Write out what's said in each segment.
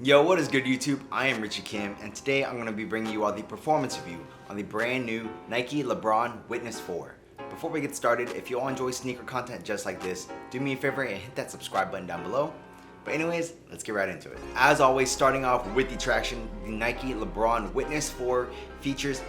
Yo, what is good YouTube? I am Richie Kim, and today I'm going to be bringing you all the performance review on the brand new Nike LeBron Witness 4. Before we get started, if you all enjoy sneaker content just like this, do me a favor and hit that subscribe button down below. But anyways, let's get right into it. As always, starting off with the traction, the Nike LeBron Witness 4 features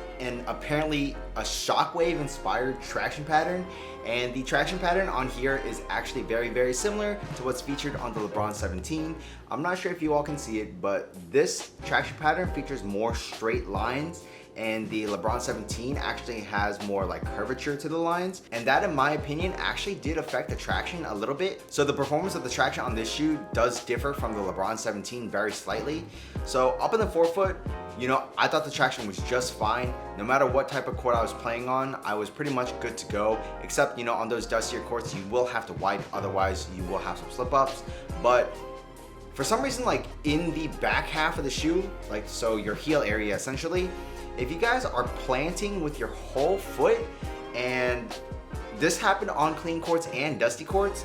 apparently a shockwave inspired traction pattern, and the traction pattern on here is actually very similar to what's featured on the LeBron 17. I'm not sure if you all can see it, but this traction pattern features more straight lines, and the LeBron 17 actually has more like curvature to the lines, and that in my opinion actually did affect the traction a little bit. So the performance of the traction on this shoe does differ from the LeBron 17 very slightly. So up in the forefoot, I thought the traction was just fine. No matter what type of court I was playing on, I was pretty much good to go, except on those dustier courts you will have to wipe, otherwise you will have some slip ups. But for some reason, like in the back half of the shoe, like so your heel area essentially, if you guys are planting with your whole foot, and this happened on clean courts and dusty courts,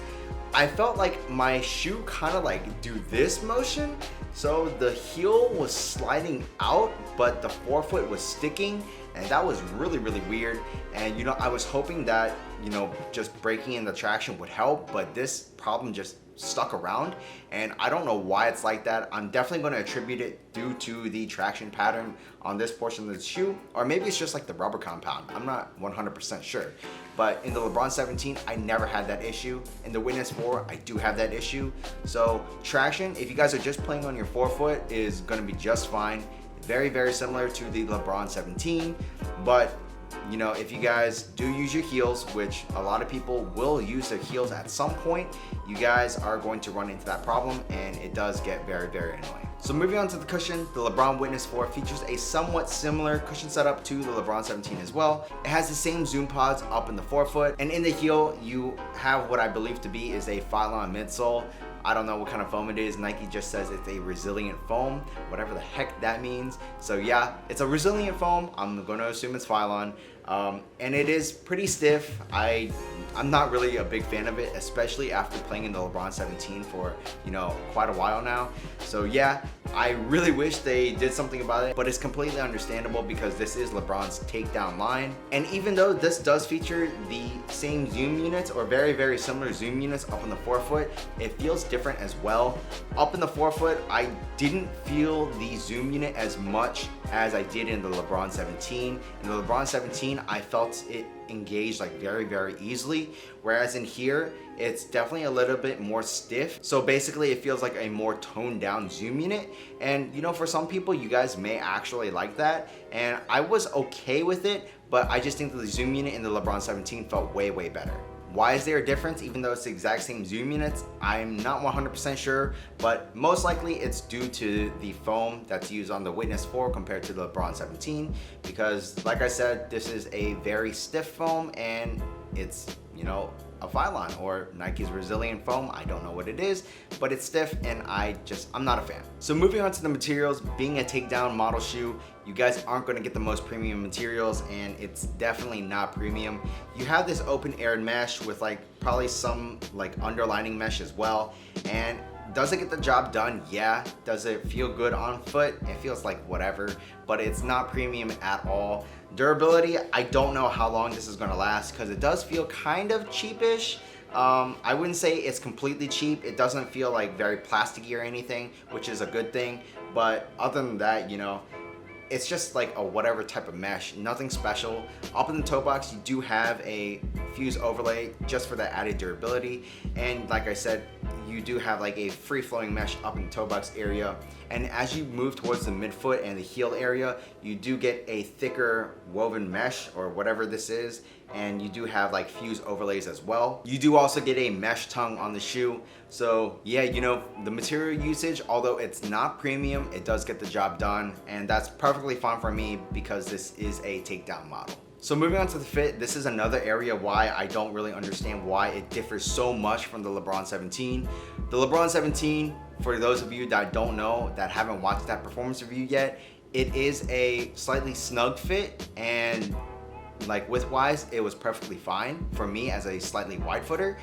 I felt like my shoe kind of like do this motion. So the heel was sliding out, but the forefoot was sticking, and that was really weird. And I was hoping that just breaking in the traction would help, but this problem just stuck around, and I don't know why it's like that. I'm definitely going to attribute it due to the traction pattern on this portion of the shoe, or maybe it's just like the rubber compound. I'm not 100% sure, but in the LeBron 17 I never had that issue. In the Witness 4 I do have that issue. So traction, if you guys are just playing on your forefoot, is going to be just fine. Very similar to the LeBron 17, but if you guys do use your heels, which a lot of people will use their heels at some point, you guys are going to run into that problem, and it does get very annoying. So moving on to the cushion, the LeBron Witness 4 features a somewhat similar cushion setup to the LeBron 17 as well. It has the same zoom pods up in the forefoot, and in the heel you have what I believe to be is a Phylon midsole. I don't know what kind of foam it is. Nike just says it's a resilient foam, whatever the heck that means. So yeah, it's a resilient foam. I'm gonna assume it's Phylon. And it is pretty stiff. I'm not really a big fan of it, especially after playing in the LeBron 17 for quite a while now. So yeah, I really wish they did something about it, but it's completely understandable because this is LeBron's takedown line. And even though this does feature the same zoom units, or very similar zoom units up on the forefoot, it feels different as well. Up in the forefoot, I didn't feel the zoom unit as much as I did in the LeBron 17. In the LeBron 17, I felt it engaged like very easily, whereas in here it's definitely a little bit more stiff. So basically it feels like a more toned down zoom unit, and for some people, you guys may actually like that, and I was okay with it, but I just think that the zoom unit in the LeBron 17 felt way better. Why is there a difference even though it's the exact same zoom units? I'm not 100% sure, but most likely it's due to the foam that's used on the Witness 4 compared to the LeBron 17, because like I said, this is a very stiff foam, and it's a Phylon or Nike's resilient foam. I don't know what it is, but it's stiff, and I'm not a fan. So moving on to the materials, being a takedown model shoe, you guys aren't going to get the most premium materials, and it's definitely not premium. You have this open air mesh with probably some underlining mesh as well, and does it get the job done? Yeah. Does it feel good on foot? It feels like whatever, but it's not premium at all. Durability, I don't know how long this is going to last, because it does feel kind of cheapish. I wouldn't say it's completely cheap. It doesn't feel like very plasticky or anything, which is a good thing, but other than that, it's just like a whatever type of mesh, nothing special. Up in the toe box, you do have a fuse overlay just for that added durability, and like I said, you do have like a free-flowing mesh up in the toe box area. And as you move towards the midfoot and the heel area, you do get a thicker woven mesh or whatever this is, and you do have like fuse overlays as well. You do also get a mesh tongue on the shoe. So yeah, the material usage, although it's not premium, it does get the job done, and that's perfectly fine for me because this is a takedown model. So moving on to the fit, this is another area why I don't really understand why it differs so much from the LeBron 17. The LeBron 17, for those of you that don't know, that haven't watched that performance review yet, it is a slightly snug fit, and like width-wise, it was perfectly fine for me as a slightly wide footer.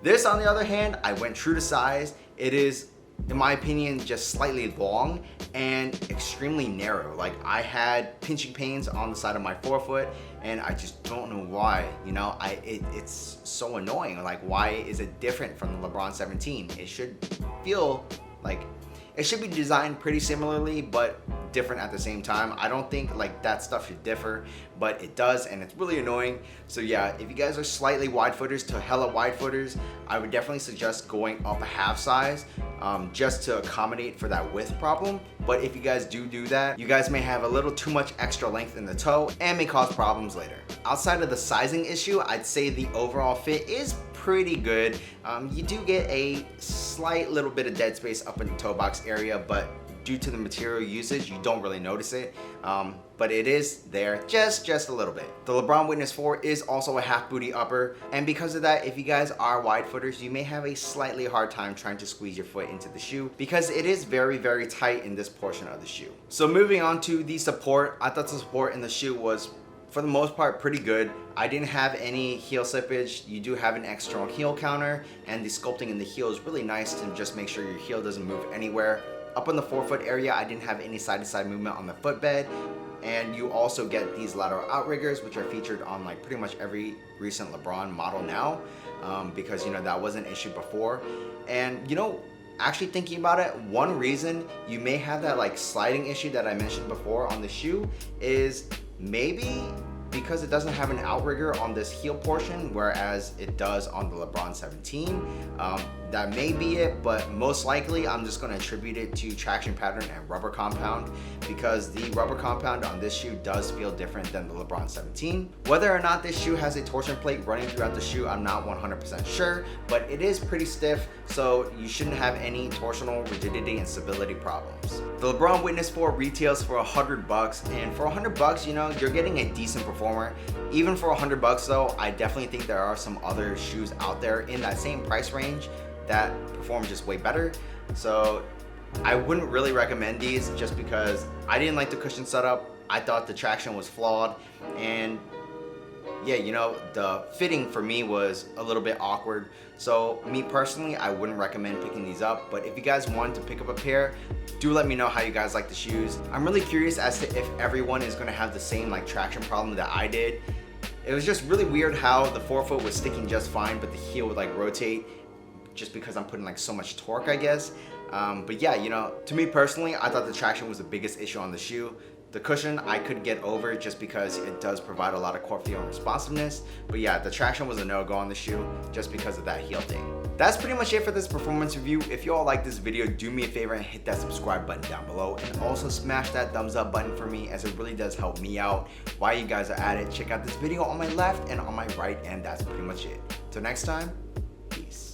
This, on the other hand, I went true to size. It is in my opinion, just slightly long and extremely narrow. Like, I had pinching pains on the side of my forefoot, and I just don't know why. You know, it's so annoying. Like, why is it different from the LeBron 17? It should feel like it should be designed pretty similarly, but different at the same time. I don't think like that stuff should differ, but it does, and it's really annoying. So yeah, if you guys are slightly wide footers to hella wide footers, I would definitely suggest going up a half size, just to accommodate for that width problem. But if you guys do that, you guys may have a little too much extra length in the toe and may cause problems later. Outside of the sizing issue, I'd say the overall fit is pretty good. You do get a slight little bit of dead space up in the toe box area, but due to the material usage, you don't really notice it. But it is there just a little bit. The LeBron Witness 4 is also a half booty upper, and because of that, if you guys are wide footers, you may have a slightly hard time trying to squeeze your foot into the shoe because it is very tight in this portion of the shoe. So moving on to the support, I thought the support in the shoe was, for the most part, pretty good. I didn't have any heel slippage. You do have an external heel counter, and the sculpting in the heel is really nice to just make sure your heel doesn't move anywhere. Up on the forefoot area, I didn't have any side-to-side movement on the footbed, and you also get these lateral outriggers, which are featured on like pretty much every recent LeBron model now, because you know that was an issue before. And you know, actually thinking about it, one reason you may have that like sliding issue that I mentioned before on the shoe is maybe because it doesn't have an outrigger on this heel portion, whereas it does on the LeBron 17. That may be it, but most likely I'm just gonna attribute it to traction pattern and rubber compound, because the rubber compound on this shoe does feel different than the LeBron 17. Whether or not this shoe has a torsion plate running throughout the shoe, I'm not 100% sure, but it is pretty stiff, so you shouldn't have any torsional rigidity and stability problems. The LeBron Witness 4 retails for $100, and for $100, you know, you're getting a decent performer. Even for $100 though, I definitely think there are some other shoes out there in that same price range that perform just way better. So I wouldn't really recommend these just because I didn't like the cushion setup. I thought the traction was flawed, and yeah, you know, the fitting for me was a little bit awkward. So me personally, I wouldn't recommend picking these up, but if you guys want to pick up a pair, do let me know how you guys like the shoes. I'm really curious as to if everyone is gonna have the same like traction problem that I did. It was just really weird how the forefoot was sticking just fine, but the heel would like rotate just because I'm putting like so much torque, I guess. But yeah, you know, to me personally, I thought the traction was the biggest issue on the shoe. The cushion I could get over just because it does provide a lot of core feel and responsiveness. But yeah, the traction was a no-go on the shoe just because of that heel thing. That's pretty much it for this performance review. If you all like this video, do me a favor and hit that subscribe button down below, and also smash that thumbs up button for me, as it really does help me out. While you guys are at it, check out this video on my left and on my right, and that's pretty much it. Till next time, peace.